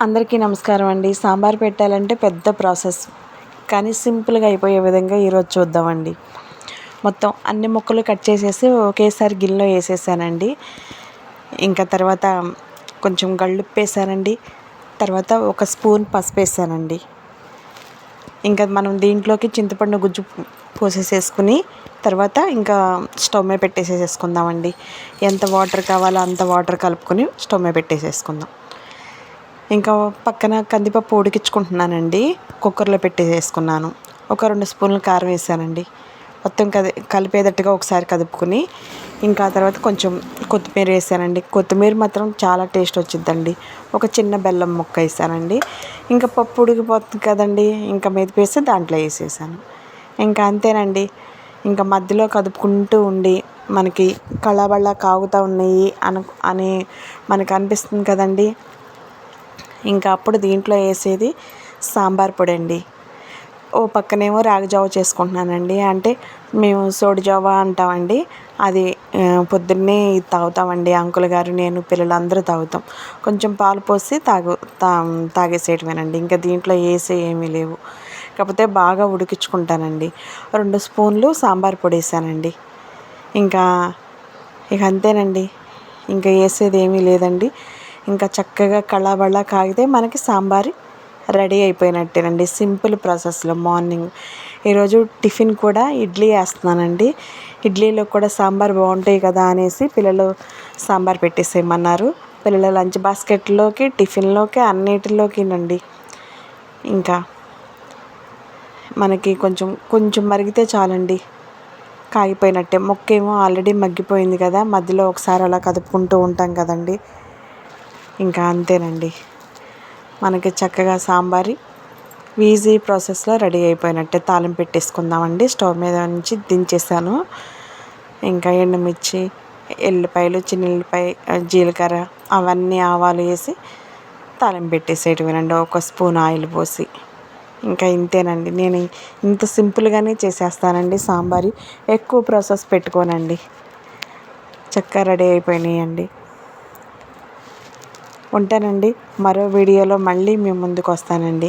అందరికీ నమస్కారం అండి. సాంబార్ పెట్టాలంటే పెద్ద ప్రాసెస్, కానీ సింపుల్గా అయిపోయే విధంగా ఈరోజు చూద్దామండి. మొత్తం అన్ని ముక్కలు కట్ చేసేసి ఒకేసారి గిన్నెలో వేసేసానండి. ఇంకా తర్వాత కొంచెం గళ్ళుప్పు వేసానండి. తర్వాత ఒక స్పూన్ పసుపు వేసానండి. ఇంకా మనం దీంట్లోకి చింతపండు గుజ్జు పోసేసేసుకుని తర్వాత ఇంకా స్టవ్ మీద పెట్టేసేసుకుందామండి. ఎంత వాటర్ కావాలో అంత వాటర్ కలుపుకొని స్టవ్ మీద పెట్టేసేసుకుందాం. ఇంకా పక్కన కందిపప్పు ఉడికించుకుంటున్నానండి. కుక్కర్లో పెట్టేసుకున్నాను. ఒక 2 స్పూన్లు కారం వేసానండి. మొత్తం కలిపేటట్టుగా ఒకసారి కదుపుకొని ఇంకా తర్వాత కొంచెం కొత్తిమీర వేసానండి. కొత్తిమీర మాత్రం చాలా టేస్ట్ వచ్చిద్దండి. ఒక చిన్న బెల్లం ముక్క వేసానండి. ఇంకా పప్పు ఉడికిపోతుంది కదండి, ఇంకా మెదిపేసి దాంట్లో వేసేసాను. ఇంకా అంతేనండి. ఇంకా మధ్యలో కదుపుకుంటూ ఉండి మనకి కళాబళ్ళ కాగుతూ ఉన్నాయి అని మనకు అనిపిస్తుంది కదండి. ఇంకా అప్పుడు దీంట్లో వేసేది సాంబార్ పొడి అండి. ఓ పక్కనేమో రాగి జావ చేసుకుంటున్నానండి. అంటే మేము సోడి జావ అంటామండి. అది పొద్దున్నే తాగుతామండి. అంకుల్ గారు, నేను, పిల్లలందరూ తాగుతాం. కొంచెం పాలు పోసి తాగేసేయటమేనండి. ఇంకా దీంట్లో ఏమీ లేవు. కాకపోతే బాగా ఉడికించుకుంటానండి. 2 స్పూన్లు సాంబార్ పొడి వేసానండి. ఇంకా అంతేనండి. ఇంకా వేసేది ఏమీ లేదండి. ఇంకా చక్కగా కళాబళ్ళ కాగితే మనకి సాంబార్ రెడీ అయిపోయినట్టేనండి. సింపుల్ ప్రాసెస్లో మార్నింగ్ ఈరోజు టిఫిన్ కూడా ఇడ్లీ వేస్తున్నానండి. ఇడ్లీలో కూడా సాంబార్ బాగుంటాయి కదా అనేసి పిల్లలు సాంబార్ పెట్టేసేయమన్నారు. పిల్లల లంచ్ బాస్కెట్లోకి, టిఫిన్లోకి, అన్నిటిలోకినండి. ఇంకా మనకి కొంచెం మరిగితే చాలండి, కాగిపోయినట్టే. మొక్కేమో ఆల్రెడీ మగ్గిపోయింది కదా, మధ్యలో ఒకసారి అలా కదుపుకుంటూ ఉంటాం కదండి. ఇంకా అంతేనండి. మనకి చక్కగా సాంబార్ ఈజీ ప్రాసెస్లో రెడీ అయిపోయినట్టే. తాలింపు పెట్టేసుకుందామండి. స్టవ్ మీద నుంచి దించేసాను. ఇంకా ఎండుమిర్చి, ఎల్లిపాయలు, చిన్నుల్లిపాయ, జీలకర్ర, అవన్నీ ఆవాలు వేసి తాలింపు పెట్టేసేయటమేనండి. ఒక స్పూన్ ఆయిల్ పోసి. ఇంకా ఇంతేనండి. నేను ఇంత సింపుల్గానే చేసేస్తానండి సాంబార్. ఎక్కువ ప్రాసెస్ పెట్టుకోనండి. చక్కగా రెడీ అయిపోయినాయండి. ఉంటానండి. మరో వీడియోలో మళ్ళీ మీ ముందుకు వస్తానండి.